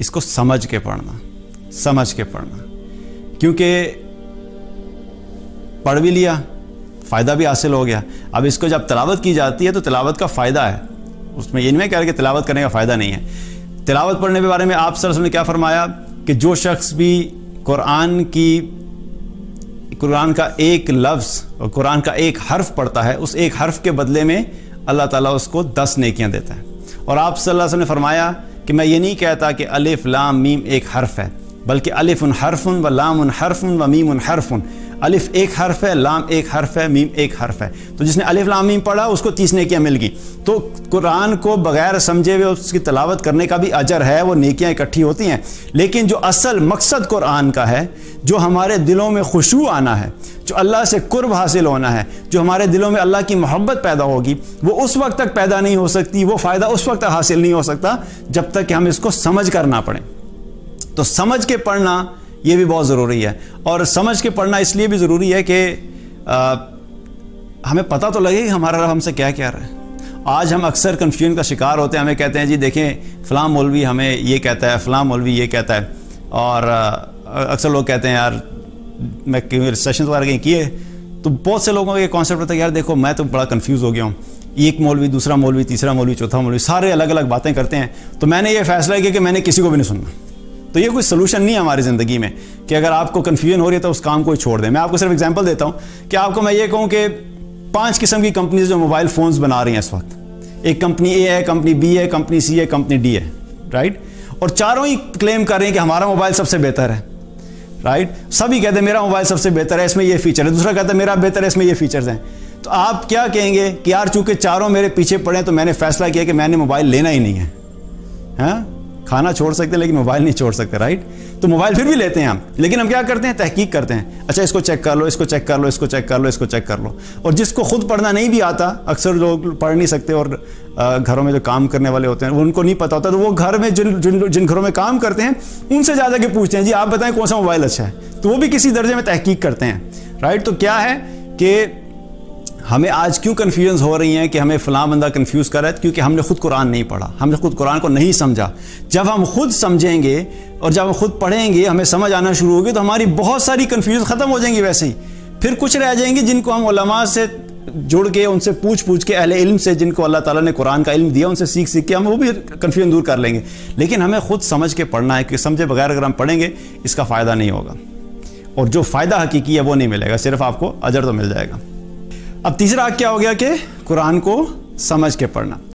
اس کو سمجھ کے پڑھنا، کیونکہ پڑھ بھی لیا، فائدہ بھی حاصل ہو گیا. اب اس کو جب تلاوت کی جاتی ہے تو تلاوت کا فائدہ ہے، اس میں یہ نہیں کہہ رہا کہ تلاوت کرنے کا فائدہ نہیں ہے. تلاوت پڑھنے کے بارے میں آپ صلی اللہ علیہ وسلم نے کیا فرمایا کہ جو شخص بھی قرآن کا ایک لفظ اور قرآن کا ایک حرف پڑھتا ہے، اس ایک حرف کے بدلے میں اللہ تعالیٰ اس کو 10 نیکیاں دیتا ہے. اور آپ صلی اللہ علیہ وسلم نے فرمایا کہ میں یہ نہیں کہتا کہ الف لام میم ایک حرف ہے، بلکہ الف حرف و لام حرف و میم حرف. الف ایک حرف ہے، لام ایک حرف ہے، میم ایک حرف ہے. تو جس نے الف لام میم پڑھا اس کو 30 نیکیاں مل گئی. تو قرآن کو بغیر سمجھے ہوئے اس کی تلاوت کرنے کا بھی اجر ہے، وہ نیکیاں اکٹھی ہوتی ہیں. لیکن جو اصل مقصد قرآن کا ہے، جو ہمارے دلوں میں خشوع آنا ہے، جو اللہ سے قرب حاصل ہونا ہے، جو ہمارے دلوں میں اللہ کی محبت پیدا ہوگی، وہ اس وقت تک پیدا نہیں ہو سکتی، وہ فائدہ اس وقت تک حاصل نہیں ہو سکتا جب تک کہ ہم اس کو سمجھ کر نہ پڑھیں. تو سمجھ کے پڑھنا یہ بھی بہت ضروری ہے. اور سمجھ کے پڑھنا اس لیے بھی ضروری ہے کہ ہمیں پتہ تو لگے کہ ہمارا رب ہم سے کیا کہہ رہا ہے. آج ہم اکثر کنفیوژن کا شکار ہوتے ہیں. ہمیں کہتے ہیں جی دیکھیں فلاں مولوی ہمیں یہ کہتا ہے، فلاں مولوی یہ کہتا ہے. اور اکثر لوگ کہتے ہیں یار میں سیشنز وغیرہ کیے تو بہت سے لوگوں کا یہ کانسیپٹ ہوتا ہے یار دیکھو میں تو بڑا کنفیوز ہو گیا ہوں، ایک مولوی، دوسرا مولوی، تیسرا مولوی، چوتھا مولوی، سارے الگ الگ باتیں کرتے ہیں. تو میں نے یہ فیصلہ کیا کہ میں نے کسی کو بھی نہیں سننا. تو یہ کوئی سلوشن نہیں ہے ہماری زندگی میں کہ اگر آپ کو کنفیوژن ہو رہی ہے تو اس کام کو چھوڑ دیں. میں آپ کو صرف ایگزامپل دیتا ہوں کہ آپ کو میں یہ کہوں کہ 5 قسم کی کمپنیز جو موبائل فونز بنا رہی ہیں اس وقت. ایک کمپنی اے ہے، کمپنی بی ہے، کمپنی سی ہے، کمپنی ڈی ہے، رائٹ. اور چاروں ہی کلیم کر رہے ہیں کہ ہمارا موبائل سب سے بہتر ہے، رائٹ. سبھی کہتے ہیں میرا موبائل سب سے بہتر ہے، اس میں یہ فیچر ہے. دوسرا کہتا ہے میرا بہتر ہے، اس میں یہ فیچرز ہیں. تو آپ کیا کہیں گے کہ یار چونکہ چاروں میرے پیچھے پڑے تو میں نے فیصلہ کیا کہ میں نے موبائل لینا ہی نہیں ہے. ہاں کھانا چھوڑ سکتے ہیں لیکن موبائل نہیں چھوڑ سکتے، رائٹ. تو موبائل پھر بھی لیتے ہیں ہم، لیکن ہم کیا کرتے ہیں؟ تحقیق کرتے ہیں. اچھا اس کو چیک کر لو، اس کو چیک کر لو، اس کو چیک کر لو، اس کو چیک کر لو. اور جس کو خود پڑھنا نہیں بھی آتا، اکثر لوگ پڑھ نہیں سکتے اور گھروں میں جو کام کرنے والے ہوتے ہیں وہ ان کو نہیں پتا ہوتا، تو وہ گھر میں جن گھروں میں کام کرتے ہیں ان سے زیادہ کے پوچھتے ہیں جی آپ بتائیں کون سا موبائل اچھا ہے. تو وہ بھی کسی درجے میں تحقیق کرتے ہیں، رائٹ. تو کیا ہے کہ ہمیں آج کیوں کنفیوژنز ہو رہی ہیں کہ ہمیں فلاں بندہ کنفیوز کر رہا ہے؟ کیونکہ ہم نے خود قرآن نہیں پڑھا، ہم نے خود قرآن کو نہیں سمجھا. جب ہم خود سمجھیں گے اور جب ہم خود پڑھیں گے، ہمیں سمجھ آنا شروع ہوگی تو ہماری بہت ساری کنفیوژن ختم ہو جائیں گی. ویسے ہی پھر کچھ رہ جائیں گی جن کو ہم علماء سے جڑ کے، ان سے پوچھ کے، اہل علم سے جن کو اللہ تعالیٰ نے قرآن کا علم دیا ان سے سیکھ کے ہم وہ بھی کنفیوژن دور کر لیں گے. لیکن ہمیں خود سمجھ کے پڑھنا ہے کہ سمجھے بغیر اگر ہم پڑھیں گے اس کا فائدہ نہیں ہوگا، اور جو فائدہ حقیقی ہے وہ نہیں ملے گا، صرف آپ کو اجر تو مل جائے گا. اب تیسرا کیا ہو گیا کہ قرآن کو سمجھ کے پڑھنا.